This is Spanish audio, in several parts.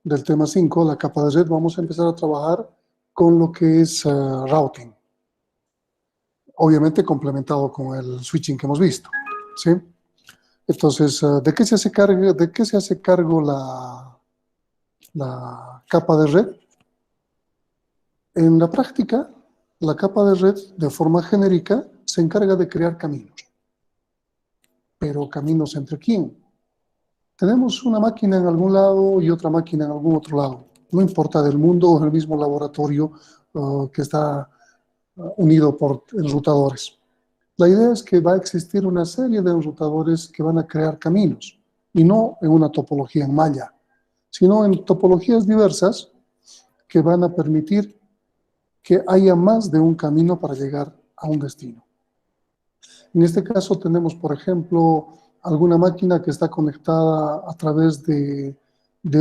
del tema 5, la capa de red, vamos a empezar a trabajar con lo que es routing. Obviamente complementado con el switching que hemos visto, ¿sí? Entonces, ¿de qué se hace cargo la capa de red? En la práctica, la capa de red, de forma genérica, se encarga de crear caminos. ¿Pero caminos entre quién? Tenemos una máquina en algún lado y otra máquina en algún otro lado. No importa del mundo o en el mismo laboratorio que está unido por enrutadores. La idea es que va a existir una serie de enrutadores que van a crear caminos, y no en una topología en malla, sino en topologías diversas que van a permitir que haya más de un camino para llegar a un destino. En este caso tenemos, por ejemplo, alguna máquina que está conectada a través de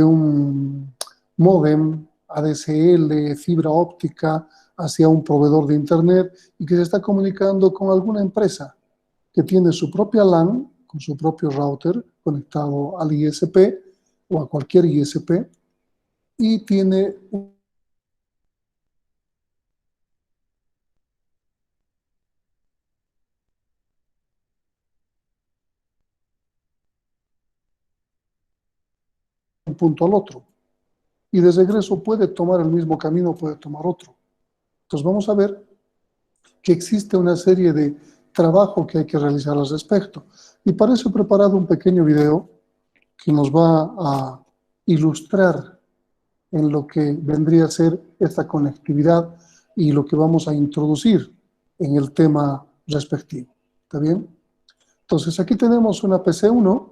un módem ADSL, fibra óptica, hacia un proveedor de Internet y que se está comunicando con alguna empresa que tiene su propia LAN, con su propio router conectado al ISP o a cualquier ISP y tiene un punto al otro. Y de regreso puede tomar el mismo camino, puede tomar otro. Entonces vamos a ver que existe una serie de trabajo que hay que realizar al respecto. Y para eso he preparado un pequeño video que nos va a ilustrar en lo que vendría a ser esta conectividad y lo que vamos a introducir en el tema respectivo. ¿Está bien? Entonces aquí tenemos una PC1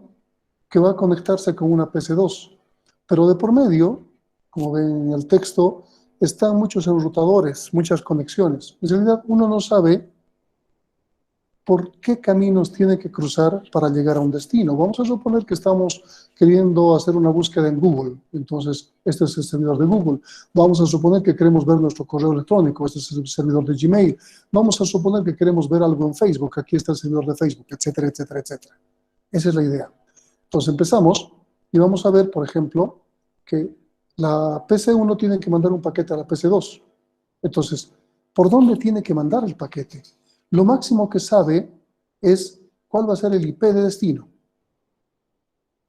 que va a conectarse con una PC2, pero de por medio, como ven en el texto, están muchos enrutadores, muchas conexiones. En realidad uno no sabe por qué caminos tiene que cruzar para llegar a un destino. Vamos a suponer que estamos queriendo hacer una búsqueda en Google, entonces este es el servidor de Google. Vamos a suponer que queremos ver nuestro correo electrónico, este es el servidor de Gmail. Vamos a suponer que queremos ver algo en Facebook, aquí está el servidor de Facebook, etcétera, etcétera, etcétera. Esa es la idea. Entonces empezamos y vamos a ver, por ejemplo, que la PC1 tiene que mandar un paquete a la PC2. Entonces, ¿por dónde tiene que mandar el paquete? Lo máximo que sabe es cuál va a ser el IP de destino.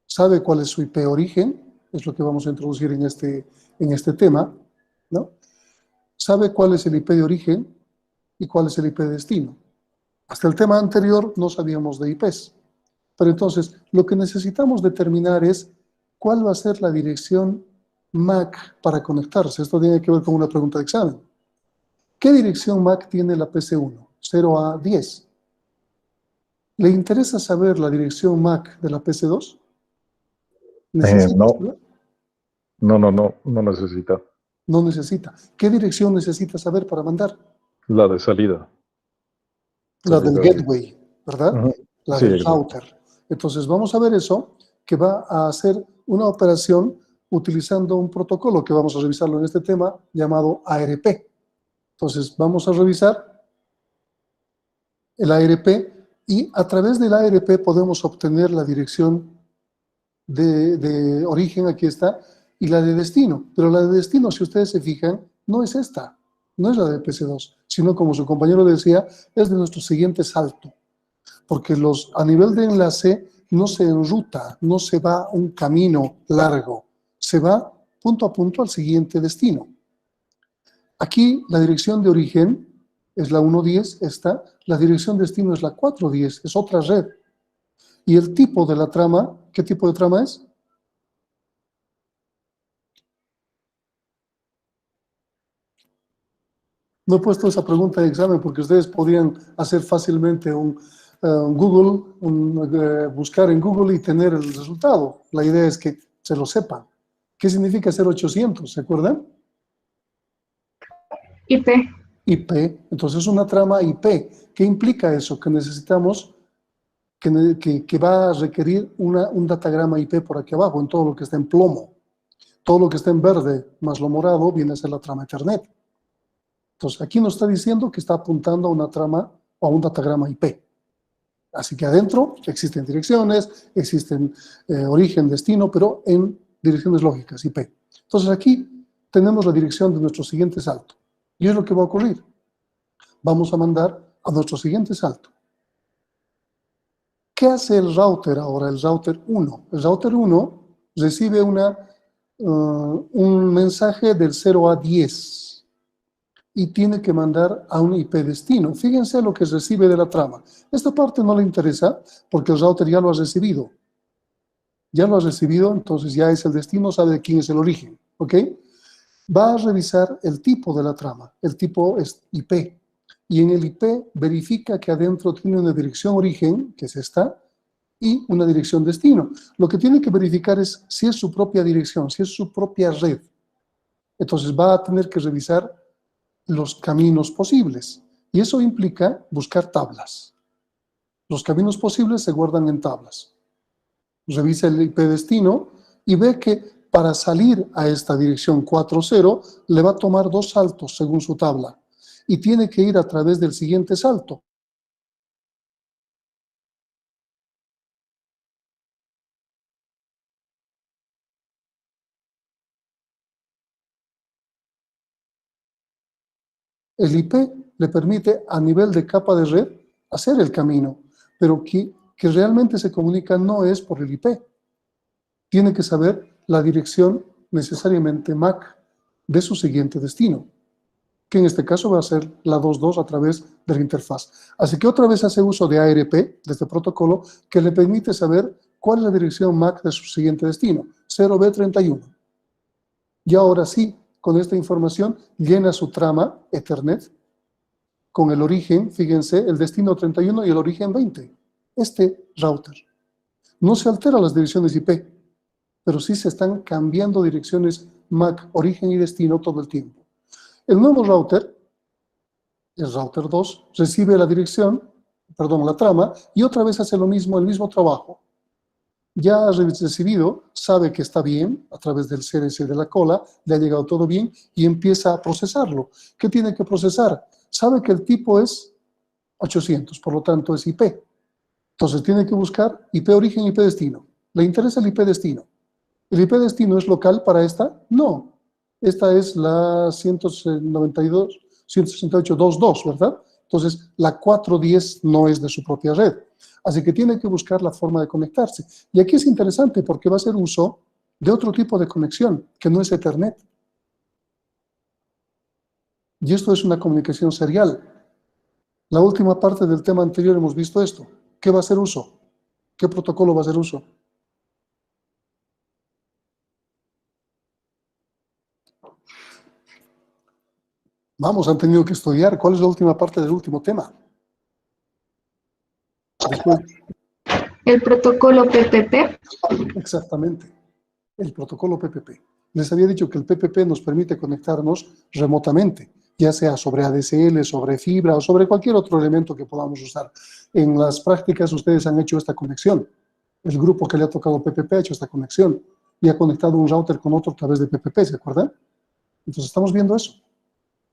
Sabe cuál es su IP origen, es lo que vamos a introducir en este tema, ¿no? Sabe cuál es el IP de origen y cuál es el IP de destino. Hasta el tema anterior no sabíamos de IPs. Pero entonces, lo que necesitamos determinar es cuál va a ser la dirección MAC para conectarse. Esto tiene que ver con una pregunta de examen. ¿Qué dirección MAC tiene la PC1? 0 a 10. ¿Le interesa saber la dirección MAC de la PC2? No necesita. No necesita. ¿Qué dirección necesita saber para mandar? La de salida. La del gateway, ¿verdad? La Sí, del router. Entonces vamos a ver eso, que va a hacer una operación utilizando un protocolo que vamos a revisarlo en este tema llamado ARP. Entonces vamos a revisar el ARP y a través del ARP podemos obtener la dirección de origen, aquí está, y la de destino. Pero la de destino, si ustedes se fijan, no es esta, no es la de PC2, sino como su compañero decía, es de nuestro siguiente salto. Porque a nivel de enlace no se enruta, no se va un camino largo, se va punto a punto al siguiente destino. Aquí la dirección de origen es la 1.10, esta, la dirección de destino es la 4.10, es otra red. Y el tipo de la trama, ¿qué tipo de trama es? No he puesto esa pregunta de examen porque ustedes podrían hacer fácilmente un Google, buscar en Google y tener el resultado. La idea es que se lo sepan. ¿Qué significa 0800? ¿Se acuerdan? IP. IP. Entonces, una trama IP. ¿Qué implica eso? Que necesitamos, que va a requerir un datagrama IP por aquí abajo, en todo lo que está en plomo. Todo lo que está en verde más lo morado viene a ser la trama Ethernet. Entonces, aquí nos está diciendo que está apuntando a una trama o a un datagrama IP. Así que adentro existen direcciones, existen origen, destino, pero en direcciones lógicas, IP. Entonces aquí tenemos la dirección de nuestro siguiente salto. Y es lo que va a ocurrir. Vamos a mandar a nuestro siguiente salto. ¿Qué hace el router ahora, el router 1? El router 1 recibe un mensaje del 0 a 10 y tiene que mandar a un IP destino. Fíjense lo que recibe de la trama. Esta parte no le interesa porque el router ya lo ha recibido. Ya lo ha recibido, entonces ya es el destino, sabe de quién es el origen. ¿Ok? Va a revisar el tipo de la trama. El tipo es IP. Y en el IP verifica que adentro tiene una dirección origen, que es esta, y una dirección destino. Lo que tiene que verificar es si es su propia dirección, si es su propia red. Entonces va a tener que revisar los caminos posibles. Y eso implica buscar tablas. Los caminos posibles se guardan en tablas. Revisa el IP destino y ve que para salir a esta dirección 40 le va a tomar 2 saltos según su tabla. Y tiene que ir a través del siguiente salto. El IP le permite a nivel de capa de red hacer el camino, pero que realmente se comunica no es por el IP. Tiene que saber la dirección necesariamente MAC de su siguiente destino, que en este caso va a ser la 22 a través de la interfaz. Así que otra vez hace uso de ARP, de este protocolo, que le permite saber cuál es la dirección MAC de su siguiente destino, 0B31. Y ahora sí, con esta información, llena su trama Ethernet con el origen, fíjense, el destino 31 y el origen 20. Este router. No se alteran las direcciones IP, pero sí se están cambiando direcciones MAC, origen y destino todo el tiempo. El nuevo router, el router 2, recibe la dirección, perdón, la trama, y otra vez hace lo mismo, el mismo trabajo. Ya ha recibido, sabe que está bien, a través del CRS de la cola, le ha llegado todo bien y empieza a procesarlo. ¿Qué tiene que procesar? Sabe que el tipo es 800, por lo tanto es IP. Entonces tiene que buscar IP origen, IP destino. ¿Le interesa el IP destino? ¿El IP destino es local para esta? No. Esta es la 192, 168.2.2, ¿verdad? Entonces la 410 no es de su propia red. Así que tiene que buscar la forma de conectarse. Y aquí es interesante porque va a hacer uso de otro tipo de conexión, que no es Ethernet. Y esto es una comunicación serial. La última parte del tema anterior hemos visto esto. ¿Qué va a hacer uso? ¿Qué protocolo va a hacer uso? Vamos, han tenido que estudiar. ¿Cuál es la última parte del último tema? Después, El protocolo PPP. exactamente, el protocolo PPP. Les había dicho que el PPP nos permite conectarnos remotamente, ya sea sobre ADSL, sobre fibra o sobre cualquier otro elemento que podamos usar. En las prácticas ustedes han hecho esta conexión. El grupo que le ha tocado PPP ha hecho esta conexión y ha conectado un router con otro a través de PPP, ¿se acuerdan? Entonces estamos viendo eso.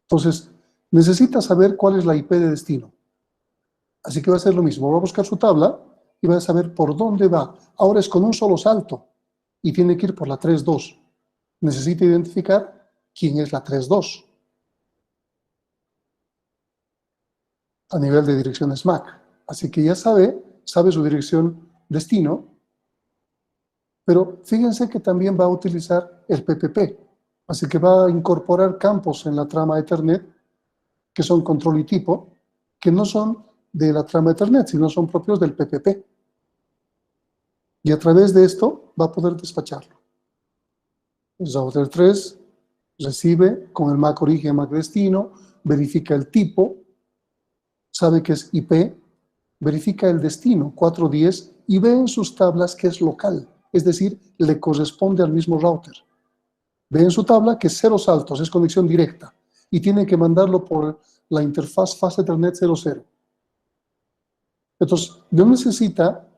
Entonces, necesita saber cuál es la IP de destino. Así que va a hacer lo mismo, va a buscar su tabla y va a saber por dónde va. Ahora es con un solo salto y tiene que ir por la 3.2. Necesita identificar quién es la 3.2 a nivel de direcciones MAC. Así que ya sabe su dirección destino, pero fíjense que también va a utilizar el PPP. Así que va a incorporar campos en la trama Ethernet que son control y tipo, que no son de la trama Ethernet, sino son propios del PPP. Y a través de esto va a poder despacharlo. El router 3 recibe con el MAC origen, MAC destino, verifica el tipo, sabe que es IP, verifica el destino, 410, y ve en sus tablas que es local, es decir, le corresponde al mismo router. Ve en su tabla que es 0 saltos, es conexión directa, y tiene que mandarlo por la interfaz Fast Ethernet 00. Entonces, no necesita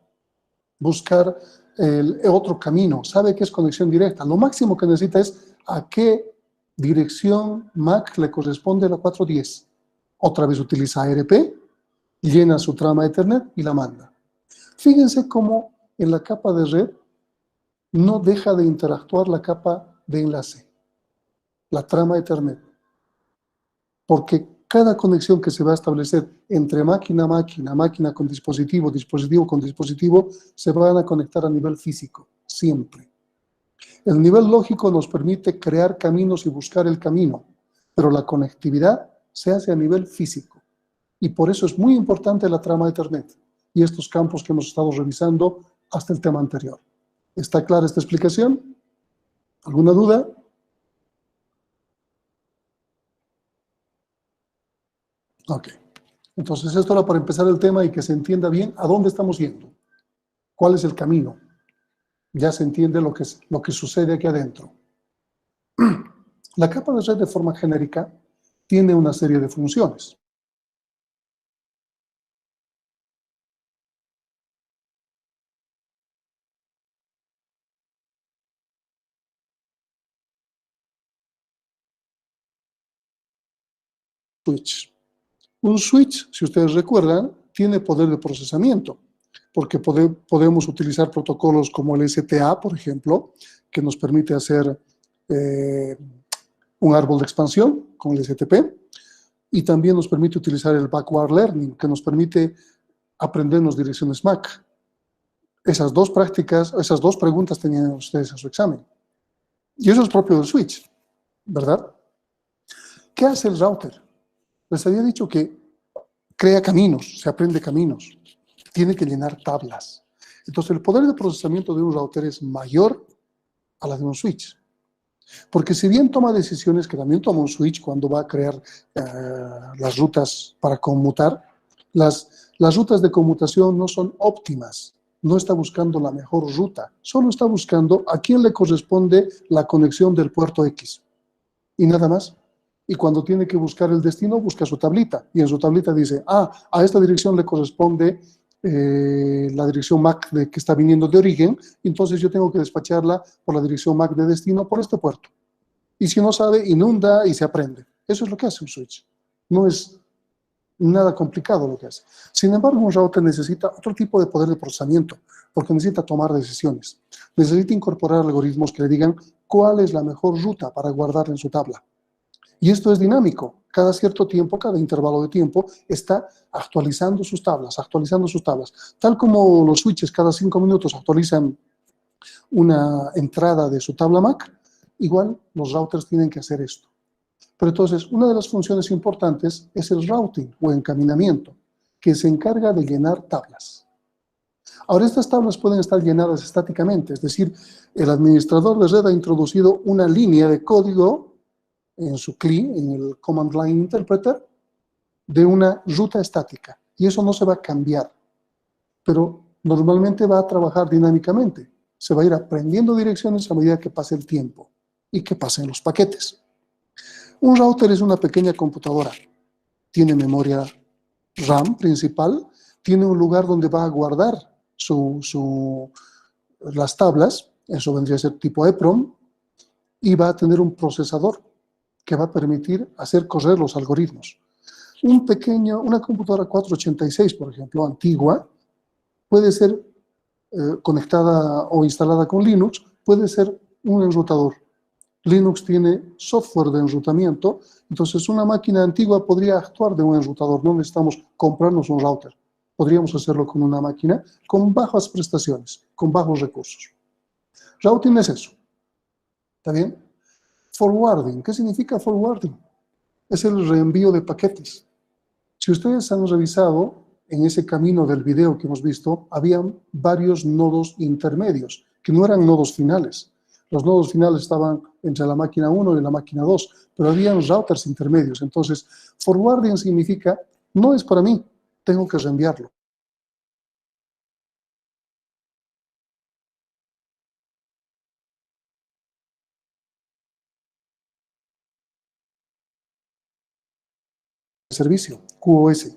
buscar el otro camino, sabe que es conexión directa. Lo máximo que necesita es a qué dirección MAC le corresponde la 410. Otra vez utiliza ARP, llena su trama Ethernet y la manda. Fíjense cómo en la capa de red no deja de interactuar la capa de enlace, la trama Ethernet, porque cada conexión que se va a establecer entre máquina a máquina, máquina con dispositivo, dispositivo con dispositivo, se van a conectar a nivel físico, siempre. El nivel lógico nos permite crear caminos y buscar el camino, pero la conectividad se hace a nivel físico. Y por eso es muy importante la trama Ethernet y estos campos que hemos estado revisando hasta el tema anterior. ¿Está clara esta explicación? ¿Alguna duda? Ok. Entonces, esto era para empezar el tema y que se entienda bien a dónde estamos yendo. ¿Cuál es el camino? Ya se entiende lo que sucede aquí adentro. La capa de red de forma genérica tiene una serie de funciones. Switch. Un switch, si ustedes recuerdan, tiene poder de procesamiento, porque podemos utilizar protocolos como el STA, por ejemplo, que nos permite hacer un árbol de expansión con el STP, y también nos permite utilizar el backward learning, que nos permite aprendernos direcciones MAC. Esas dos prácticas, esas dos preguntas tenían ustedes en su examen. Y eso es propio del switch, ¿verdad? ¿Qué hace el router? Les había dicho que crea caminos, se aprende caminos, tiene que llenar tablas. Entonces, el poder de procesamiento de un router es mayor a la de un switch. Porque si bien toma decisiones que también toma un switch cuando va a crear las rutas para conmutar, las rutas de conmutación no son óptimas. No está buscando la mejor ruta, solo está buscando a quién le corresponde la conexión del puerto X. Y nada más. Y cuando tiene que buscar el destino, busca su tablita. Y en su tablita dice, a esta dirección le corresponde la dirección MAC que está viniendo de origen, entonces yo tengo que despacharla por la dirección MAC de destino por este puerto. Y si no sabe, inunda y se aprende. Eso es lo que hace un switch. No es nada complicado lo que hace. Sin embargo, un router necesita otro tipo de poder de procesamiento, porque necesita tomar decisiones. Necesita incorporar algoritmos que le digan cuál es la mejor ruta para guardar en su tabla. Y esto es dinámico. Cada cierto tiempo, cada intervalo de tiempo, está actualizando sus tablas. Tal como los switches cada 5 minutos actualizan una entrada de su tabla MAC, igual los routers tienen que hacer esto. Pero entonces, una de las funciones importantes es el routing o encaminamiento, que se encarga de llenar tablas. Ahora, estas tablas pueden estar llenadas estáticamente, es decir, el administrador de red ha introducido una línea de código en su CLI, en el Command Line Interpreter, de una ruta estática. Y eso no se va a cambiar, pero normalmente va a trabajar dinámicamente. Se va a ir aprendiendo direcciones a medida que pase el tiempo y que pasen los paquetes. Un router es una pequeña computadora. Tiene memoria RAM principal, tiene un lugar donde va a guardar las tablas, eso vendría a ser tipo EEPROM, y va a tener un procesador que va a permitir hacer correr los algoritmos. Una computadora 486, por ejemplo, antigua, puede ser conectada o instalada con Linux, puede ser un enrutador. Linux tiene software de enrutamiento, entonces una máquina antigua podría actuar de un enrutador, no necesitamos comprarnos un router. Podríamos hacerlo con una máquina con bajas prestaciones, con bajos recursos. Routing es eso. ¿Está bien? Forwarding. ¿Qué significa forwarding? Es el reenvío de paquetes. Si ustedes han revisado en ese camino del video que hemos visto, habían varios nodos intermedios, que no eran nodos finales. Los nodos finales estaban entre la máquina 1 y la máquina 2, pero habían routers intermedios. Entonces, forwarding significa, no es para mí, tengo que reenviarlo. Servicio, QoS.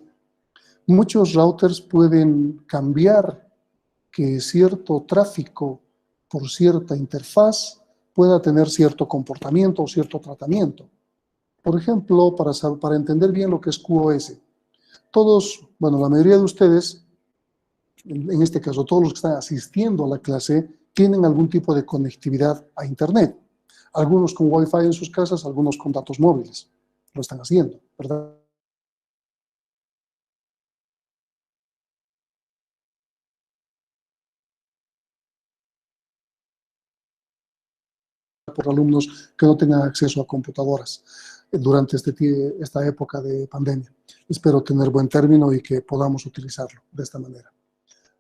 Muchos routers pueden cambiar que cierto tráfico por cierta interfaz pueda tener cierto comportamiento o cierto tratamiento. Por ejemplo, para entender bien lo que es QoS, todos, bueno, la mayoría de ustedes, en este caso todos los que están asistiendo a la clase, tienen algún tipo de conectividad a Internet. Algunos con Wi-Fi en sus casas, algunos con datos móviles. Lo están haciendo, ¿verdad? Por alumnos que no tengan acceso a computadoras durante esta época de pandemia. Espero tener buen término y que podamos utilizarlo de esta manera.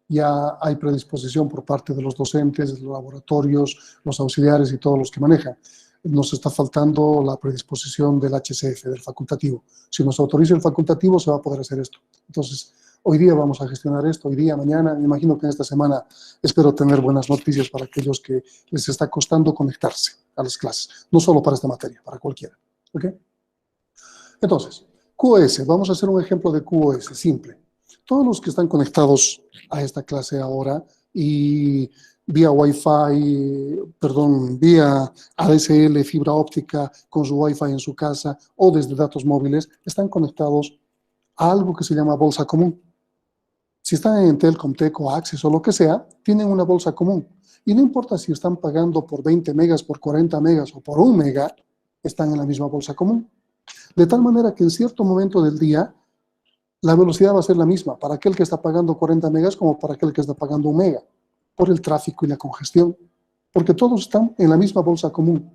Ya hay predisposición por parte de los docentes, los laboratorios, los auxiliares y todos los que manejan. Nos está faltando la predisposición del HCF, del facultativo. Si nos autoriza el facultativo, se va a poder hacer esto. Entonces, hoy día vamos a gestionar esto, hoy día, mañana, me imagino que en esta semana espero tener buenas noticias para aquellos que les está costando conectarse a las clases, no solo para esta materia, para cualquiera. ¿Ok? Entonces, QoS, vamos a hacer un ejemplo de QoS simple. Todos los que están conectados a esta clase ahora y vía Wi-Fi, perdón, vía ADSL, fibra óptica, con su Wi-Fi en su casa o desde datos móviles, están conectados a algo que se llama bolsa común. Si están en Entel, Comtech o Access o lo que sea, tienen una bolsa común. Y no importa si están pagando por 20 megas, por 40 megas o por 1 mega, están en la misma bolsa común. De tal manera que en cierto momento del día, la velocidad va a ser la misma para aquel que está pagando 40 megas como para aquel que está pagando 1 mega, por el tráfico y la congestión, porque todos están en la misma bolsa común.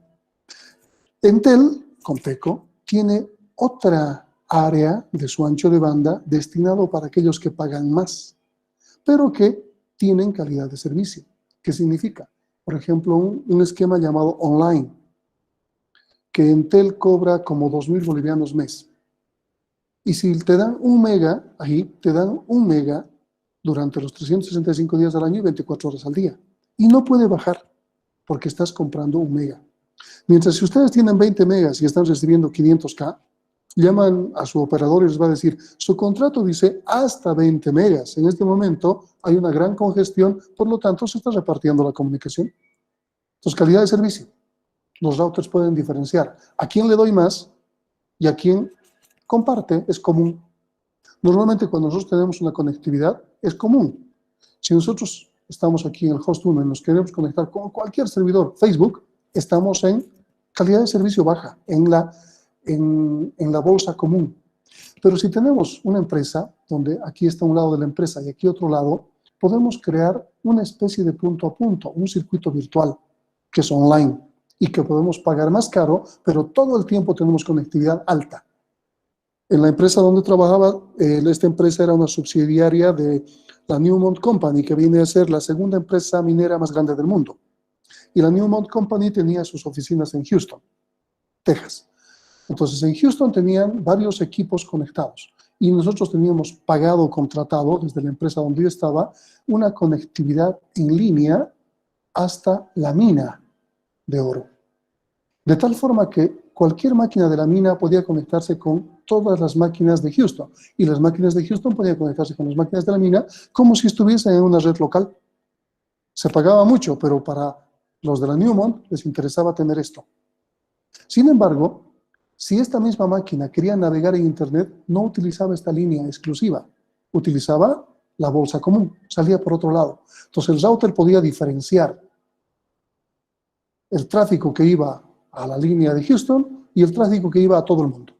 Entel, Comteco, tiene otra área de su ancho de banda destinado para aquellos que pagan más, pero que tienen calidad de servicio. ¿Qué significa? Por ejemplo, un esquema llamado online, que Entel cobra como 2.000 bolivianos mes. Y si te dan 1 mega, ahí te dan 1 mega durante los 365 días al año y 24 horas al día. Y no puede bajar porque estás comprando 1 mega. Mientras si ustedes tienen 20 megas y están recibiendo 500K, llaman a su operador y les va a decir, su contrato dice hasta 20 megas. En este momento hay una gran congestión, por lo tanto se está repartiendo la comunicación. Entonces, calidad de servicio. Los routers pueden diferenciar a quién le doy más y a quién comparte, es común. Normalmente cuando nosotros tenemos una conectividad, es común. Si nosotros estamos aquí en el host 1 y nos queremos conectar con cualquier servidor, Facebook, estamos en calidad de servicio baja, en la bolsa común. Pero si tenemos una empresa, donde aquí está un lado de la empresa y aquí otro lado, podemos crear una especie de punto a punto, un circuito virtual, que es online, y que podemos pagar más caro, pero todo el tiempo tenemos conectividad alta. En la empresa donde trabajaba, esta empresa era una subsidiaria de la Newmont Company, que viene a ser la segunda empresa minera más grande del mundo. Y la Newmont Company tenía sus oficinas en Houston, Texas. Entonces, en Houston tenían varios equipos conectados. Y nosotros teníamos pagado, contratado, desde la empresa donde yo estaba, una conectividad en línea hasta la mina de oro. De tal forma que cualquier máquina de la mina podía conectarse con todas las máquinas de Houston. Y las máquinas de Houston podían conectarse con las máquinas de la mina como si estuviesen en una red local. Se pagaba mucho, pero para los de la Newmont les interesaba tener esto. Sin embargo, si esta misma máquina quería navegar en Internet, no utilizaba esta línea exclusiva. Utilizaba la bolsa común, salía por otro lado. Entonces el router podía diferenciar el tráfico que iba a la línea de Houston y el tráfico que iba a todo el mundo.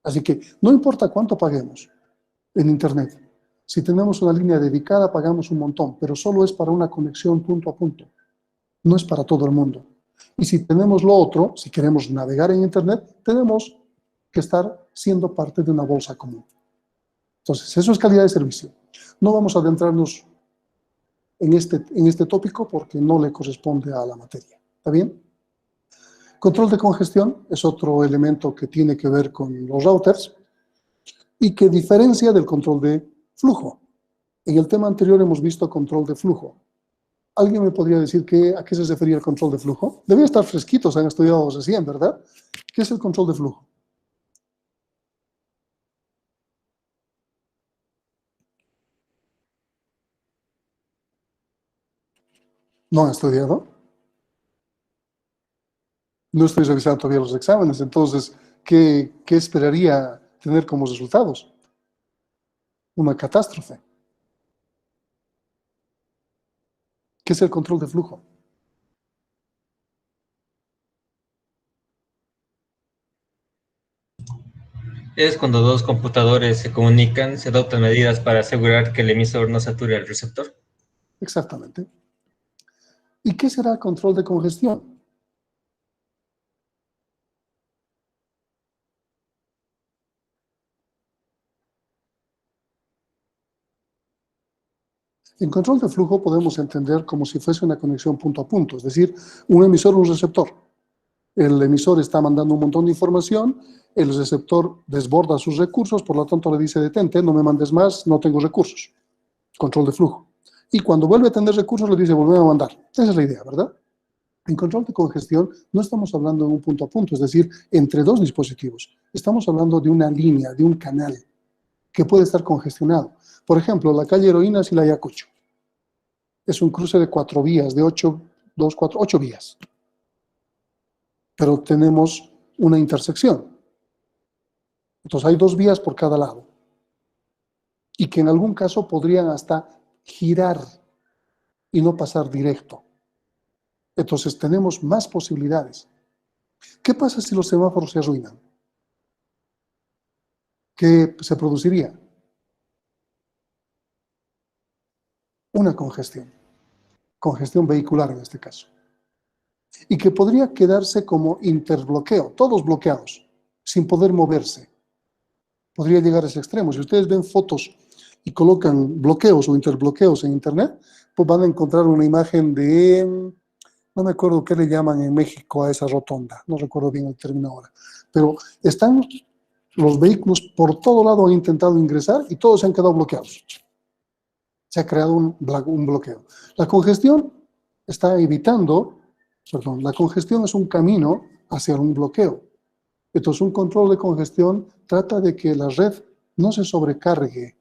Así que no importa cuánto paguemos en Internet. Si tenemos una línea dedicada, pagamos un montón, pero solo es para una conexión punto a punto. No es para todo el mundo. Y si tenemos lo otro, si queremos navegar en Internet, tenemos que estar siendo parte de una bolsa común. Entonces, eso es calidad de servicio. No vamos a adentrarnos en este tópico porque no le corresponde a la materia. ¿Está bien? Control de congestión es otro elemento que tiene que ver con los routers y que diferencia del control de flujo. En el tema anterior hemos visto control de flujo. ¿Alguien me podría decir a qué se refería el control de flujo? Deben estar fresquitos, han estudiado recién, ¿verdad? ¿Qué es el control de flujo? ¿No han estudiado? No estoy revisando todavía los exámenes, entonces, ¿qué esperaría tener como resultados? Una catástrofe. ¿Qué es el control de flujo? Es cuando dos computadores se comunican, se adoptan medidas para asegurar que el emisor no sature al receptor. Exactamente. ¿Y qué será control de congestión? En control de flujo podemos entender como si fuese una conexión punto a punto, es decir, un emisor, un receptor. El emisor está mandando un montón de información, el receptor desborda sus recursos, por lo tanto le dice detente, no me mandes más, no tengo recursos. Control de flujo. Y cuando vuelve a tener recursos le dice volver a mandar. Esa es la idea, ¿verdad? En control de congestión no estamos hablando de un punto a punto, es decir, entre dos dispositivos. Estamos hablando de una línea, de un canal que puede estar congestionado. Por ejemplo, la calle Heroínas y la Ayacucho. Es un cruce de 4 vías, de 8 vías. Pero tenemos una intersección. Entonces hay 2 vías por cada lado. Y que en algún caso podrían hasta girar y no pasar directo. Entonces tenemos más posibilidades. ¿Qué pasa si los semáforos se arruinan? ¿Qué se produciría? Una congestión vehicular en este caso, y que podría quedarse como interbloqueo, todos bloqueados, sin poder moverse. Podría llegar a ese extremo. Si ustedes ven fotos y colocan bloqueos o interbloqueos en internet, pues van a encontrar una imagen de, no me acuerdo qué le llaman en México a esa rotonda, no recuerdo bien el término ahora, pero están los vehículos por todo lado, han intentado ingresar y todos se han quedado bloqueados. Se ha creado un bloqueo. La congestión está evitando, la congestión es un camino hacia un bloqueo. Entonces, un control de congestión trata de que la red no se sobrecargue,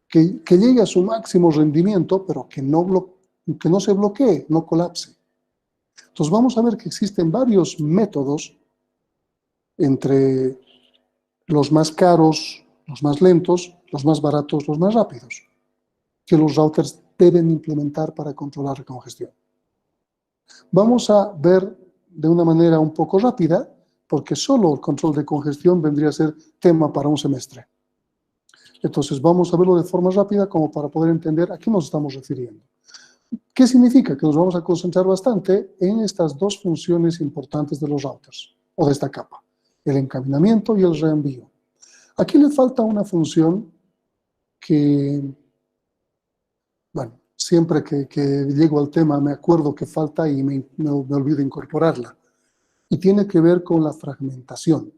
que llegue a su máximo rendimiento, pero que no se bloquee, no colapse. Entonces, vamos a ver que existen varios métodos, entre los más caros, los más lentos, los más baratos, los más rápidos, que los routers deben implementar para controlar la congestión. Vamos a ver de una manera un poco rápida, porque solo el control de congestión vendría a ser tema para un semestre. Entonces vamos a verlo de forma rápida como para poder entender a qué nos estamos refiriendo. ¿Qué significa? Que nos vamos a concentrar bastante en estas dos funciones importantes de los routers, o de esta capa, el encaminamiento y el reenvío. Aquí le falta una función que, bueno, siempre que llego al tema me acuerdo que falta y me olvido incorporarla. Y tiene que ver con la fragmentación.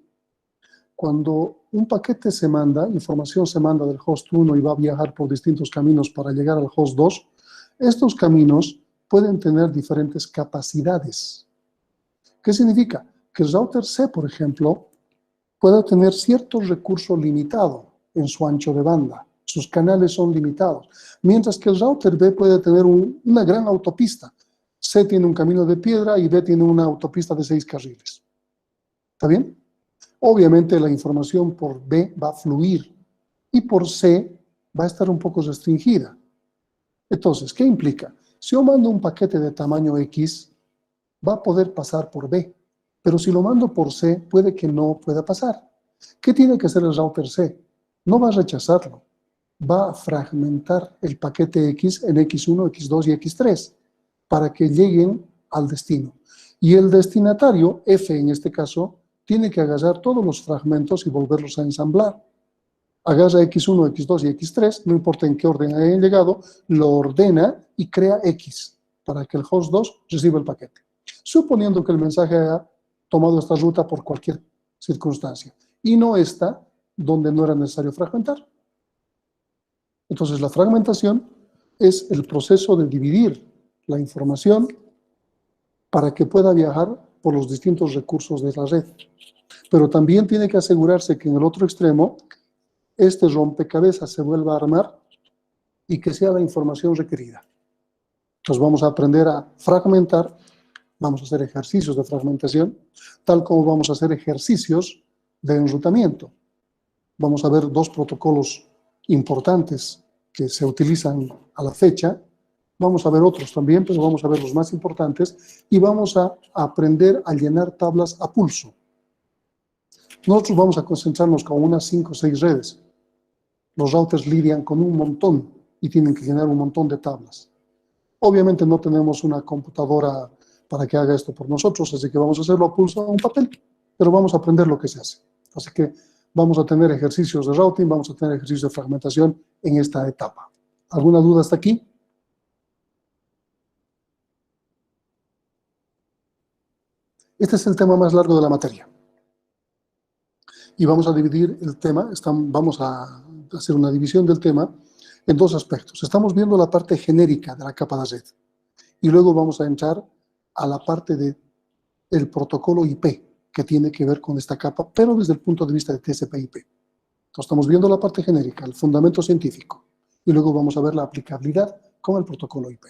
Cuando un paquete se manda, información se manda del host 1 y va a viajar por distintos caminos para llegar al host 2, estos caminos pueden tener diferentes capacidades. ¿Qué significa? Que el router C, por ejemplo, puede tener cierto recurso limitado en su ancho de banda. Sus canales son limitados. Mientras que el router B puede tener una gran autopista. C tiene un camino de piedra y B tiene una autopista de 6 carriles. ¿Está bien? Obviamente la información por B va a fluir y por C va a estar un poco restringida. Entonces, ¿qué implica? Si yo mando un paquete de tamaño X, va a poder pasar por B, pero si lo mando por C, puede que no pueda pasar. ¿Qué tiene que hacer el router C? No va a rechazarlo, va a fragmentar el paquete X en X1, X2 y X3 para que lleguen al destino. Y el destinatario, F en este caso, tiene que agarrar todos los fragmentos y volverlos a ensamblar. Agarra X1, X2 y X3, no importa en qué orden hayan llegado, lo ordena y crea X para que el host 2 reciba el paquete. Suponiendo que el mensaje haya tomado esta ruta por cualquier circunstancia y no está donde no era necesario fragmentar. Entonces, la fragmentación es el proceso de dividir la información para que pueda viajar por los distintos recursos de la red. Pero también tiene que asegurarse que en el otro extremo este rompecabezas se vuelva a armar y que sea la información requerida. Entonces vamos a aprender a fragmentar, vamos a hacer ejercicios de fragmentación, tal como vamos a hacer ejercicios de enrutamiento. Vamos a ver dos protocolos importantes que se utilizan a la fecha Vamos a ver otros también, pero vamos a ver los más importantes y vamos a aprender a llenar tablas a pulso. Nosotros vamos a concentrarnos con unas 5 o 6 redes. Los routers lidian con un montón y tienen que llenar un montón de tablas. Obviamente no tenemos una computadora para que haga esto por nosotros, así que vamos a hacerlo a pulso en un papel, pero vamos a aprender lo que se hace. Así que vamos a tener ejercicios de routing, vamos a tener ejercicios de fragmentación en esta etapa. ¿Alguna duda hasta aquí? Este es el tema más largo de la materia. Y vamos a dividir el tema, vamos a hacer una división del tema en dos aspectos. Estamos viendo la parte genérica de la capa de red y luego vamos a entrar a la parte del protocolo IP que tiene que ver con esta capa, pero desde el punto de vista de TCP/IP. Entonces estamos viendo la parte genérica, el fundamento científico, y luego vamos a ver la aplicabilidad con el protocolo IP.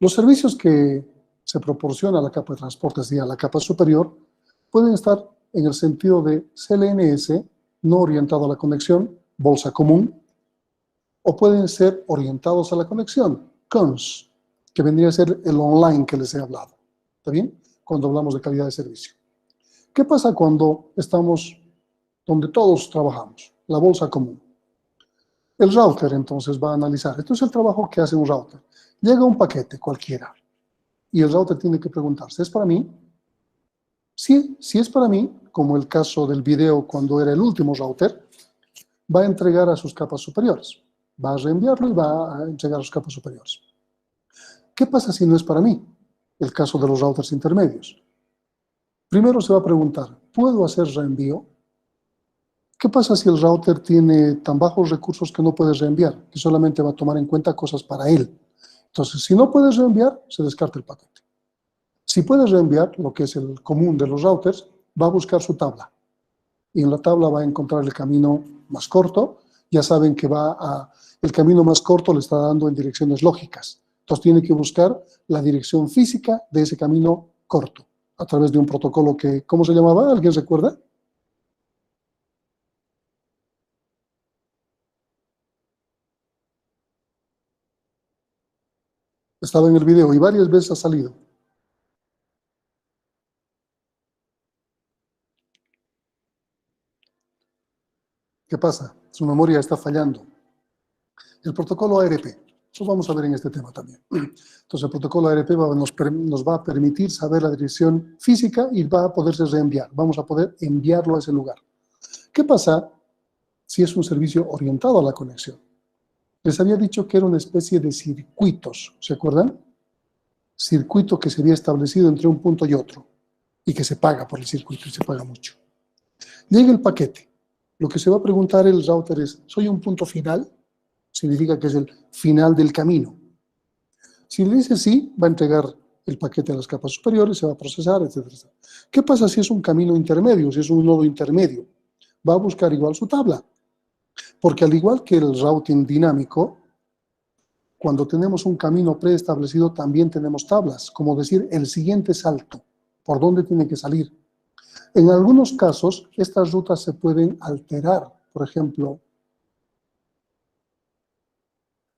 Los servicios que se proporciona a la capa de transporte, es decir, a la capa superior, pueden estar en el sentido de CLNS, no orientado a la conexión, bolsa común, o pueden ser orientados a la conexión, CONS, que vendría a ser el online que les he hablado. ¿Está bien? Cuando hablamos de calidad de servicio. ¿Qué pasa cuando estamos donde todos trabajamos? La bolsa común. El router entonces va a analizar. Esto es el trabajo que hace un router. Llega un paquete cualquiera y el router tiene que preguntarse, ¿es para mí? Sí, si es para mí, como el caso del video cuando era el último router, va a entregar a sus capas superiores. Va a reenviarlo y va a entregar a sus capas superiores. ¿Qué pasa si no es para mí? El caso de los routers intermedios. Primero se va a preguntar, ¿puedo hacer reenvío? ¿Qué pasa si el router tiene tan bajos recursos que no puede reenviar? Que solamente va a tomar en cuenta cosas para él. Entonces, si no puedes reenviar, se descarta el paquete. Si puedes reenviar, lo que es el común de los routers, va a buscar su tabla. Y en la tabla va a encontrar el camino más corto. Ya saben que el camino más corto le está dando en direcciones lógicas. Entonces tiene que buscar la dirección física de ese camino corto, a través de un protocolo que, ¿cómo se llamaba? ¿Alguien recuerda? Estaba en el video y varias veces ha salido. ¿Qué pasa? Su memoria está fallando. El protocolo ARP. Eso vamos a ver en este tema también. Entonces, el protocolo ARP nos va a permitir saber la dirección física y va a poderse reenviar. Vamos a poder enviarlo a ese lugar. ¿Qué pasa si es un servicio orientado a la conexión? Les había dicho que era una especie de circuitos, ¿se acuerdan? Circuito que se había establecido entre un punto y otro y que se paga por el circuito y se paga mucho. Llega el paquete. Lo que se va a preguntar el router es, ¿soy un punto final? Significa que es el final del camino. Si le dice sí, va a entregar el paquete a las capas superiores, se va a procesar, etc. ¿Qué pasa si es un camino intermedio, si es un nodo intermedio? Va a buscar igual su tabla. Porque al igual que el routing dinámico, cuando tenemos un camino preestablecido también tenemos tablas, como decir el siguiente salto, por dónde tiene que salir. En algunos casos, estas rutas se pueden alterar. Por ejemplo,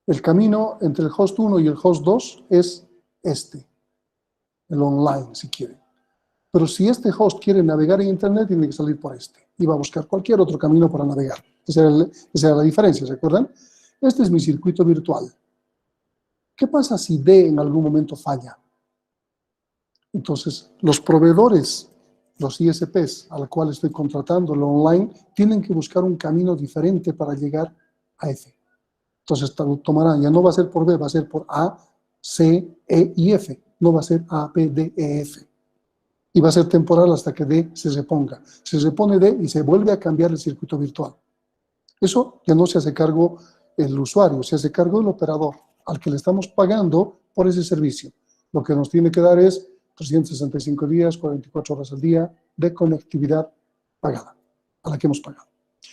el camino entre el host 1 y el host 2 es este, el online, si quieren. Pero si este host quiere navegar en Internet, tiene que salir por este. Y va a buscar cualquier otro camino para navegar. Esa era la diferencia, ¿se acuerdan? Este es mi circuito virtual. ¿Qué pasa si D en algún momento falla? Entonces, los proveedores, los ISPs a los cuales estoy contratando, lo online, tienen que buscar un camino diferente para llegar a F. Entonces, tomarán, ya no va a ser por B, va a ser por A, C, E y F. No va a ser A, P, D, E, F. Y va a ser temporal hasta que D se reponga. Se repone D y se vuelve a cambiar el circuito virtual. Eso ya no se hace cargo el usuario, se hace cargo el operador, al que le estamos pagando por ese servicio. Lo que nos tiene que dar es 365 días, 44 horas al día de conectividad pagada, a la que hemos pagado.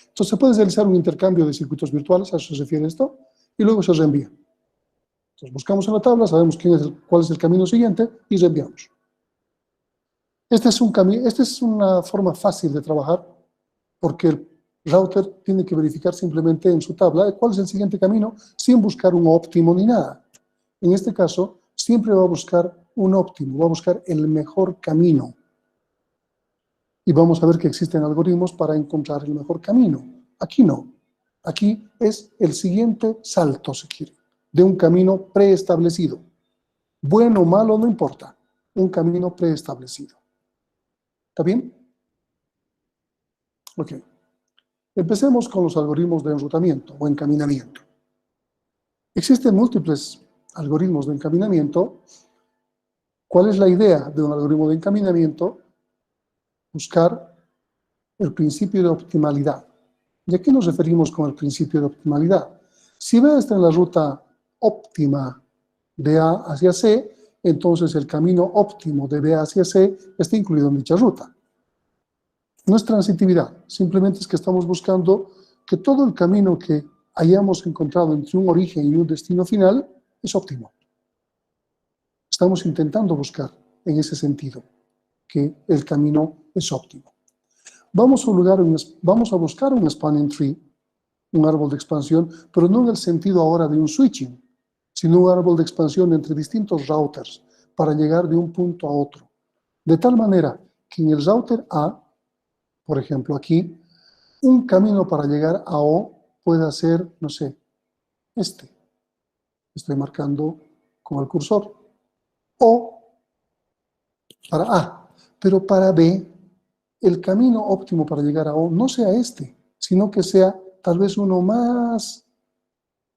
Entonces, se puede realizar un intercambio de circuitos virtuales, a eso se refiere esto, y luego se reenvía. Entonces, buscamos en la tabla, sabemos cuál es el camino siguiente y reenviamos. Esta es una forma fácil de trabajar porque el router tiene que verificar simplemente en su tabla cuál es el siguiente camino sin buscar un óptimo ni nada. En este caso, siempre va a buscar un óptimo, va a buscar el mejor camino. Y vamos a ver que existen algoritmos para encontrar el mejor camino. Aquí no. Aquí es el siguiente salto, si quiere, de un camino preestablecido. Bueno o malo, no importa. Un camino preestablecido. ¿Está bien? Ok. Empecemos con los algoritmos de enrutamiento o encaminamiento. Existen múltiples algoritmos de encaminamiento. ¿Cuál es la idea de un algoritmo de encaminamiento? Buscar el principio de optimalidad. ¿Y a qué nos referimos con el principio de optimalidad? Si B está en la ruta óptima de A hacia C, entonces el camino óptimo de B hacia C está incluido en dicha ruta. No es transitividad, simplemente es que estamos buscando que todo el camino que hayamos encontrado entre un origen y un destino final es óptimo. Estamos intentando buscar en ese sentido que el camino es óptimo. Vamos a buscar un spanning tree, un árbol de expansión, pero no en el sentido ahora de un switching, sino un árbol de expansión entre distintos routers para llegar de un punto a otro. De tal manera que en el router A, por ejemplo aquí, un camino para llegar a O pueda ser, no sé, este. Estoy marcando con el cursor. O para A, pero para B, el camino óptimo para llegar a O no sea este, sino que sea tal vez uno más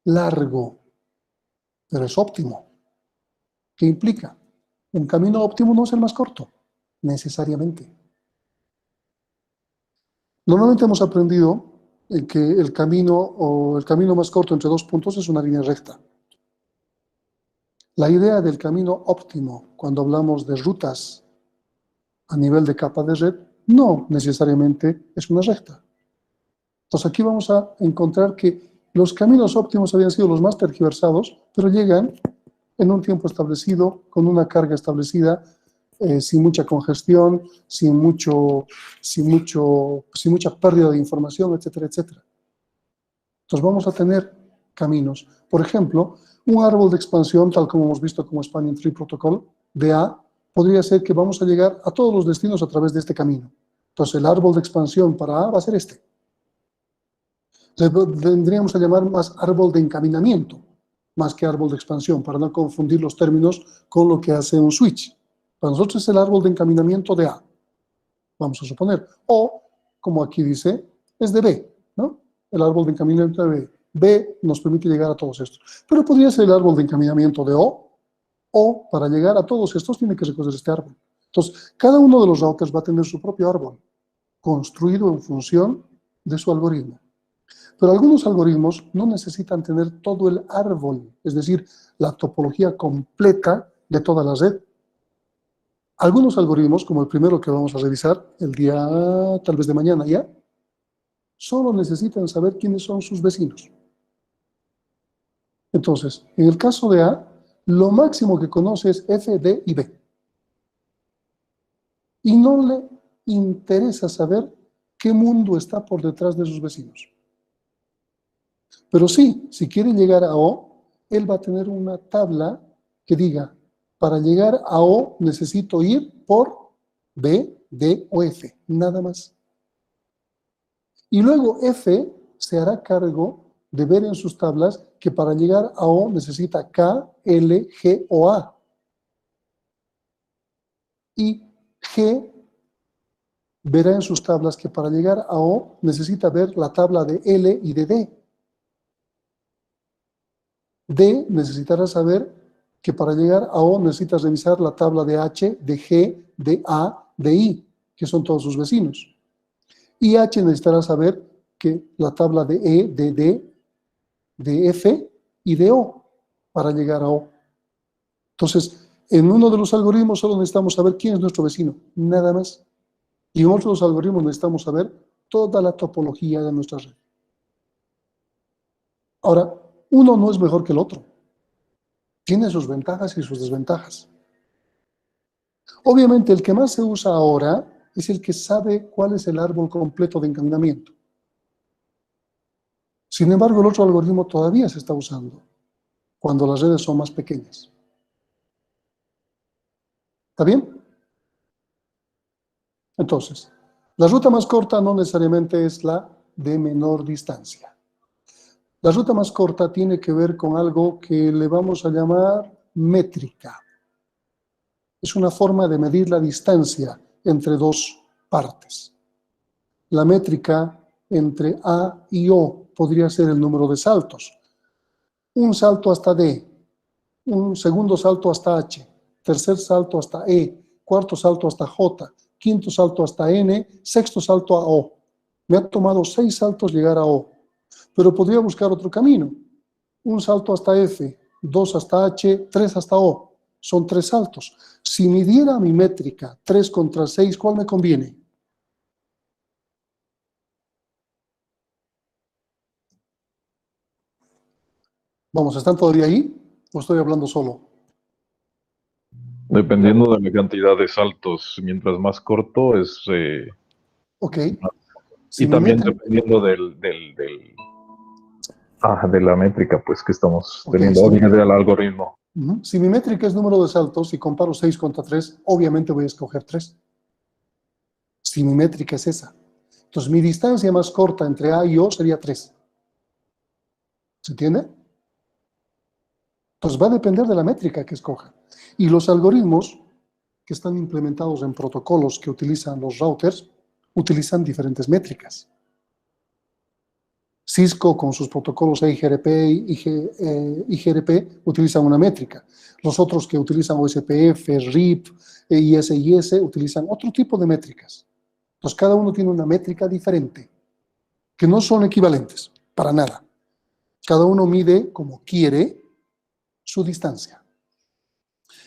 largo, pero es óptimo. ¿Qué implica? Un camino óptimo no es el más corto, necesariamente. Normalmente hemos aprendido que el camino más corto entre dos puntos es una línea recta. La idea del camino óptimo, cuando hablamos de rutas a nivel de capa de red, no necesariamente es una recta. Entonces aquí vamos a encontrar que los caminos óptimos habían sido los más tergiversados, pero llegan en un tiempo establecido, con una carga establecida, sin mucha congestión, sin mucha pérdida de información, etcétera, etcétera. Entonces vamos a tener caminos. Por ejemplo, un árbol de expansión, tal como hemos visto como Spanning Tree Protocol, de A, podría ser que vamos a llegar a todos los destinos a través de este camino. Entonces el árbol de expansión para A va a ser este. Le tendríamos a llamar más árbol de encaminamiento, más que árbol de expansión, para no confundir los términos con lo que hace un switch. Para nosotros es el árbol de encaminamiento de A, vamos a suponer. O, como aquí dice, es de B, ¿no? El árbol de encaminamiento de B. B nos permite llegar a todos estos. Pero podría ser el árbol de encaminamiento de O para llegar a todos estos tiene que recoger este árbol. Entonces, cada uno de los routers va a tener su propio árbol, construido en función de su algoritmo. Pero algunos algoritmos no necesitan tener todo el árbol, es decir, la topología completa de toda la red. Algunos algoritmos, como el primero que vamos a revisar el día tal vez de mañana ya, solo necesitan saber quiénes son sus vecinos. Entonces, en el caso de A, lo máximo que conoce es F, D y B. Y no le interesa saber qué mundo está por detrás de sus vecinos. Pero sí, si quiere llegar a O, él va a tener una tabla que diga, para llegar a O necesito ir por B, D o F, nada más. Y luego F se hará cargo de ver en sus tablas que para llegar a O necesita K, L, G o A. Y G verá en sus tablas que para llegar a O necesita ver la tabla de L y de D. D necesitará saber que para llegar a O necesitas revisar la tabla de H, de G, de A, de I, que son todos sus vecinos. Y H necesitará saber que la tabla de E, de D, de F y de O para llegar a O. Entonces, en uno de los algoritmos solo necesitamos saber quién es nuestro vecino, nada más. Y en otros algoritmos necesitamos saber toda la topología de nuestra red. Ahora, uno no es mejor que el otro. Tiene sus ventajas y sus desventajas. Obviamente, el que más se usa ahora es el que sabe cuál es el árbol completo de encaminamiento. Sin embargo, el otro algoritmo todavía se está usando. cuando las redes son más pequeñas. ¿Está bien? Entonces, la ruta más corta no necesariamente es la de menor distancia. La ruta más corta tiene que ver con algo que le vamos a llamar métrica. Es una forma de medir la distancia entre dos partes. La métrica entre A y O podría ser el número de saltos. Un salto hasta D, un segundo salto hasta H, tercer salto hasta E, cuarto salto hasta J, quinto salto hasta N, sexto salto a O. Me ha tomado 6 saltos llegar a O, pero podría buscar otro camino. Un salto hasta F, 2 hasta H, 3 hasta O. Son 3 saltos. Si midiera mi métrica 3 contra 6, ¿cuál me conviene? Vamos, ¿están todavía ahí o estoy hablando solo? Dependiendo de la cantidad de saltos, mientras más corto es... Ok. Si y mi también métrica, dependiendo de la métrica, pues, que estamos ok, teniendo, o bien del algoritmo. si mi métrica es número de saltos y comparo 6 contra 3, obviamente voy a escoger 3. Si mi métrica es esa. Entonces, mi distancia más corta entre A y O sería 3. ¿Se entiende? Entonces, va a depender de la métrica que escoja. Y los algoritmos que están implementados en protocolos que utilizan los routers, utilizan diferentes métricas. Cisco con sus protocolos EIGRP y IGRP utilizan una métrica. Los otros que utilizan OSPF, RIP, ISIS utilizan otro tipo de métricas. Entonces cada uno tiene una métrica diferente, que no son equivalentes, para nada. Cada uno mide como quiere su distancia.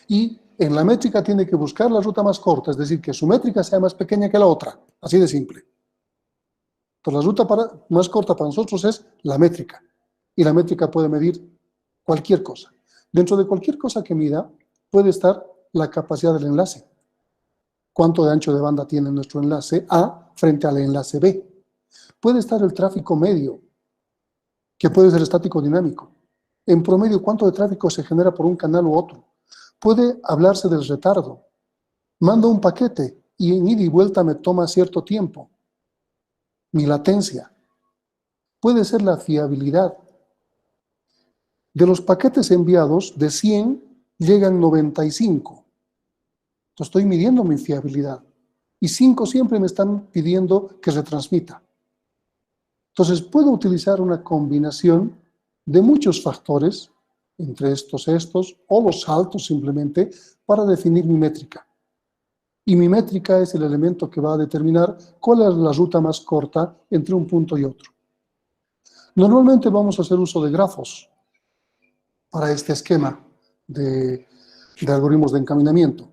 Y en la métrica tiene que buscar la ruta más corta, es decir, que su métrica sea más pequeña que la otra, así de simple. Pues la ruta más corta para nosotros es la métrica. Y la métrica puede medir cualquier cosa. Dentro de cualquier cosa que mida puede estar la capacidad del enlace. ¿Cuánto de ancho de banda tiene nuestro enlace A frente al enlace B? Puede estar el tráfico medio, que puede ser estático o dinámico. En promedio, ¿cuánto de tráfico se genera por un canal u otro? Puede hablarse del retardo. Mando un paquete y en ida y vuelta me toma cierto tiempo. Mi latencia. Puede ser la fiabilidad. De los paquetes enviados, de 100 llegan 95. Entonces estoy midiendo mi fiabilidad. Y 5 siempre me están pidiendo que retransmita. Entonces puedo utilizar una combinación de muchos factores, entre estos, o los saltos simplemente, para definir mi métrica. Y mi métrica es el elemento que va a determinar cuál es la ruta más corta entre un punto y otro. Normalmente vamos a hacer uso de grafos para este esquema de algoritmos de encaminamiento.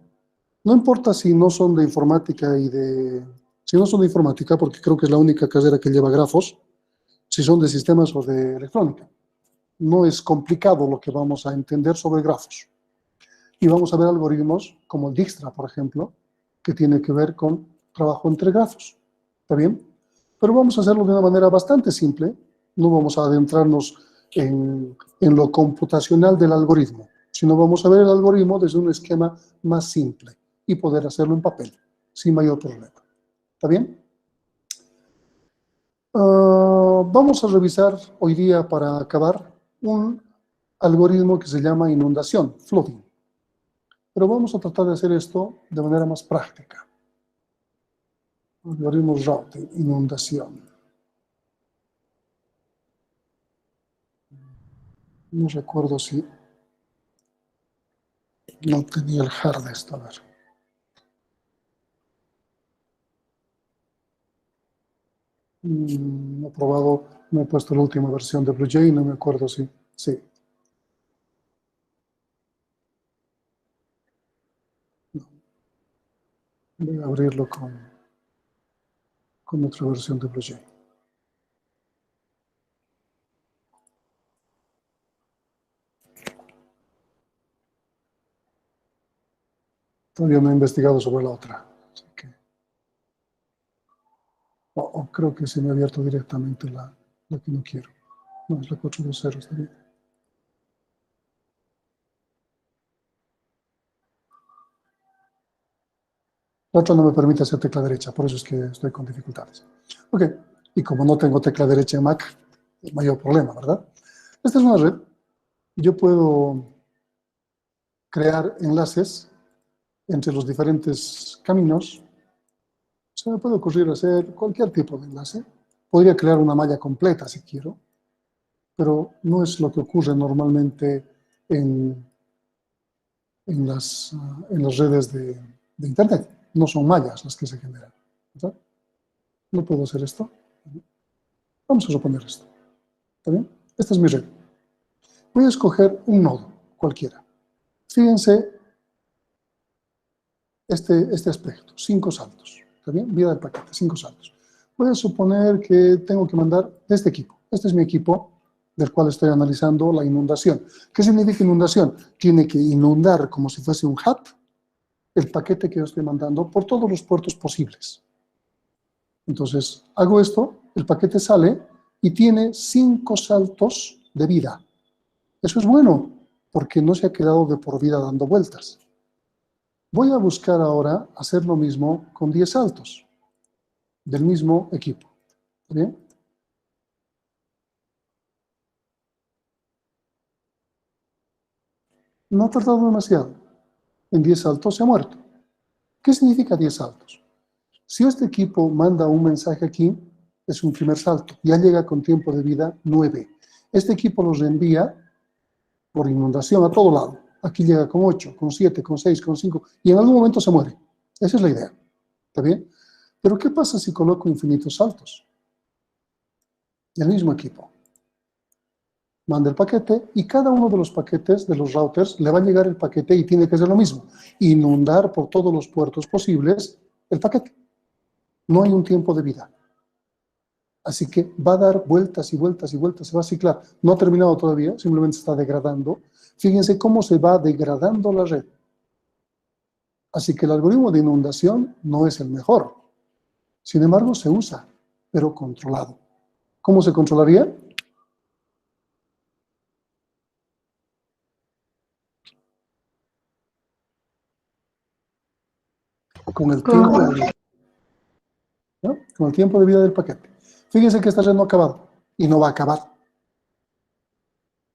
No importa si no son de informática si no son de informática, porque creo que es la única carrera que lleva grafos, si son de sistemas o de electrónica. No es complicado lo que vamos a entender sobre grafos. Y vamos a ver algoritmos como el Dijkstra, por ejemplo, que tiene que ver con trabajo entre grafos. ¿Está bien? Pero vamos a hacerlo de una manera bastante simple. No vamos a adentrarnos en lo computacional del algoritmo, sino vamos a ver el algoritmo desde un esquema más simple y poder hacerlo en papel, sin mayor problema. ¿Está bien? Vamos a revisar hoy día, para acabar, un algoritmo que se llama inundación, flooding. Pero vamos a tratar de hacer esto de manera más práctica. Algoritmo routing, inundación. No recuerdo si no tenía el hard de esto. A ver. No he probado, no he puesto la última versión de BlueJay, no me acuerdo si. Sí. No. Voy a abrirlo con otra versión de BlueJay. Todavía no he investigado sobre la otra. Así que, o creo que se me ha abierto directamente la que no quiero. No, es la 420, está bien. La otra no me permite hacer tecla derecha, por eso es que estoy con dificultades. Ok, y como no tengo tecla derecha en Mac, es mayor problema, ¿verdad? Esta es una red. Yo puedo crear enlaces entre los diferentes caminos. Se me puede ocurrir hacer cualquier tipo de enlace. Podría crear una malla completa si quiero, pero no es lo que ocurre normalmente en las redes de Internet. No son mallas las que se generan, ¿verdad? No puedo hacer esto. Vamos a suponer esto. ¿Está bien? Esta es mi red. Voy a escoger un nodo, cualquiera. Fíjense este aspecto, 5 saltos. ¿Está bien? Vida del paquete, 5 saltos. Voy a suponer que tengo que mandar este equipo. Este es mi equipo del cual estoy analizando la inundación. ¿Qué significa inundación? Tiene que inundar como si fuese un hub el paquete que yo estoy mandando por todos los puertos posibles. Entonces, hago esto, el paquete sale y tiene 5 saltos de vida. Eso es bueno, porque no se ha quedado de por vida dando vueltas. Voy a buscar ahora hacer lo mismo con 10 saltos del mismo equipo. ¿Está bien? No ha tardado demasiado. En 10 saltos se ha muerto. ¿Qué significa 10 saltos? Si este equipo manda un mensaje aquí, es un primer salto. Ya llega con tiempo de vida 9. Este equipo los reenvía por inundación a todo lado. Aquí llega con 8, con 7, con 6, con 5, y en algún momento se muere. Esa es la idea. ¿Está bien? Pero ¿qué pasa si coloco infinitos saltos? El mismo equipo manda el paquete y cada uno de los paquetes de los routers le va a llegar el paquete y tiene que hacer lo mismo. Inundar por todos los puertos posibles el paquete. No hay un tiempo de vida. Así que va a dar vueltas y vueltas y vueltas, se va a ciclar. No ha terminado todavía, simplemente se está degradando. Fíjense cómo se va degradando la red. Así que el algoritmo de inundación no es el mejor. Sin embargo, se usa, pero controlado. ¿Cómo se controlaría? Con el tiempo de vida. ¿No? Con el tiempo de vida del paquete. Fíjense que esta red no ha acabado y no va a acabar.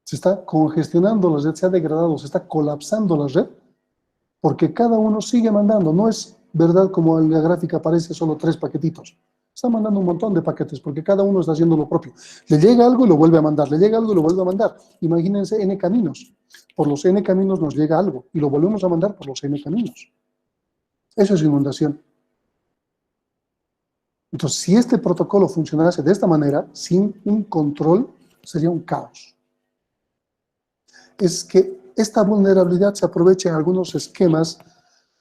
Se está congestionando la red, se ha degradado, se está colapsando la red porque cada uno sigue mandando. No es verdad como en la gráfica aparece solo 3 paquetitos. Está mandando un montón de paquetes porque cada uno está haciendo lo propio. Le llega algo y lo vuelve a mandar, le llega algo y lo vuelve a mandar. Imagínense n caminos. Por los n caminos nos llega algo y lo volvemos a mandar por los n caminos. Eso es inundación. Entonces, si este protocolo funcionase de esta manera, sin un control, sería un caos. Es que esta vulnerabilidad se aprovecha en algunos esquemas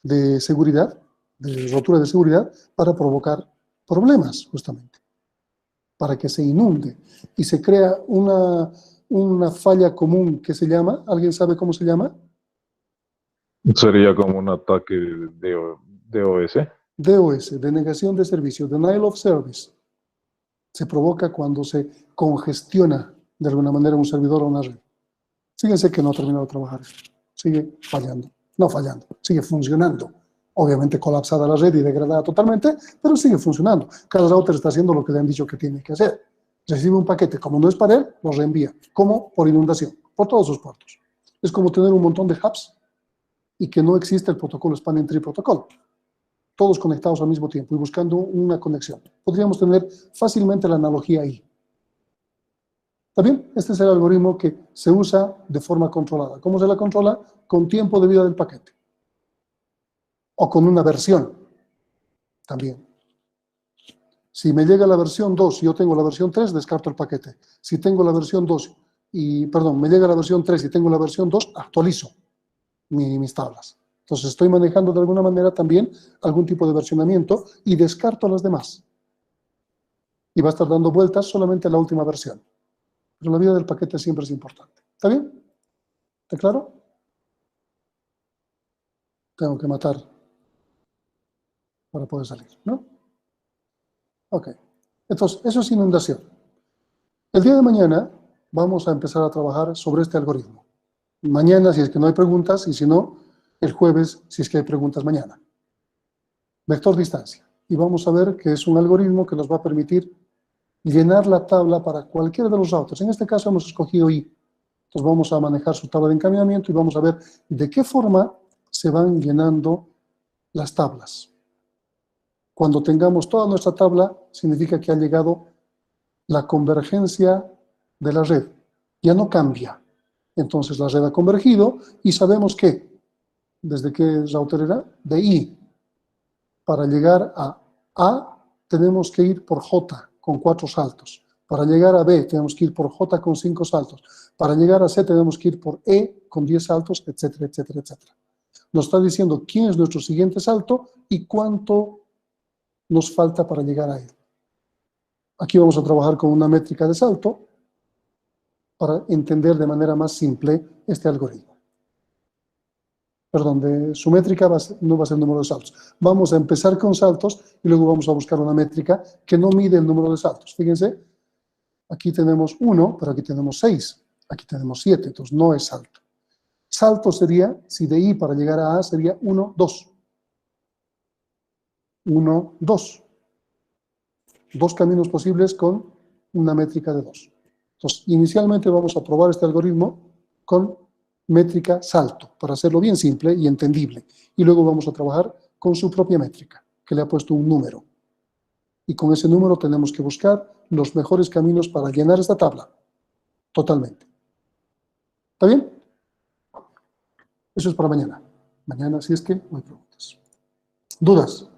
de seguridad, de rotura de seguridad, para provocar problemas, justamente. Para que se inunde. Y se crea una falla común que se llama, ¿alguien sabe cómo se llama? Sería como un ataque de DOS. DOS, denegación de servicio, denial of service. Se provoca cuando se congestiona de alguna manera un servidor o una red. Fíjense que no ha terminado de trabajar esto. Sigue fallando. No fallando, sigue funcionando. Obviamente colapsada la red y degradada totalmente, pero sigue funcionando. Cada router está haciendo lo que le han dicho que tiene que hacer. Recibe un paquete, como no es para él, lo reenvía. ¿Cómo? Por inundación, por todos sus puertos. Es como tener un montón de hubs y que no existe el protocolo Spanning Tree Protocol. Todos conectados al mismo tiempo y buscando una conexión. Podríamos tener fácilmente la analogía ahí. ¿Está bien? Este es el algoritmo que se usa de forma controlada. ¿Cómo se la controla? Con tiempo de vida del paquete. O con una versión. También. Si me llega la versión 2 y yo tengo la versión 3, descarto el paquete. Si tengo la versión 2 me llega la versión 3 y tengo la versión 2, actualizo mis tablas. Entonces estoy manejando de alguna manera también algún tipo de versionamiento y descarto las demás. Y va a estar dando vueltas solamente a la última versión. Pero la vida del paquete siempre es importante. ¿Está bien? ¿Está claro? Tengo que matar para poder salir, ¿no? Ok. Entonces, eso es inundación. El día de mañana vamos a empezar a trabajar sobre este algoritmo. Mañana, si es que no hay preguntas, y si no, el jueves, si es que hay preguntas mañana. vector distancia. Y vamos a ver que es un algoritmo que nos va a permitir llenar la tabla para cualquiera de los routers. En este caso hemos escogido I. Entonces vamos a manejar su tabla de encaminamiento y vamos a ver de qué forma se van llenando las tablas. Cuando tengamos toda nuestra tabla, significa que ha llegado la convergencia de la red. Ya no cambia. Entonces la red ha convergido y sabemos que, ¿desde qué router era? De I. Para llegar a A tenemos que ir por J con 4 saltos. Para llegar a B tenemos que ir por J con 5 saltos. Para llegar a C tenemos que ir por E con 10 saltos, etcétera, etcétera, etcétera. Nos está diciendo quién es nuestro siguiente salto y cuánto nos falta para llegar a él. Aquí vamos a trabajar con una métrica de salto para entender de manera más simple este algoritmo. Perdón, su métrica no va a ser el número de saltos. Vamos a empezar con saltos y luego vamos a buscar una métrica que no mide el número de saltos. Fíjense, aquí tenemos 1, pero aquí tenemos 6, aquí tenemos 7, entonces no es salto. Salto sería, si de I para llegar a A sería 1, 2. 1, 2. 2 caminos posibles con una métrica de 2. Entonces, inicialmente vamos a probar este algoritmo con métrica salto, para hacerlo bien simple y entendible. Y luego vamos a trabajar con su propia métrica, que le ha puesto un número. Y con ese número tenemos que buscar los mejores caminos para llenar esta tabla. Totalmente. ¿Está bien? Eso es para mañana. Mañana, si es que no hay preguntas. ¿Dudas?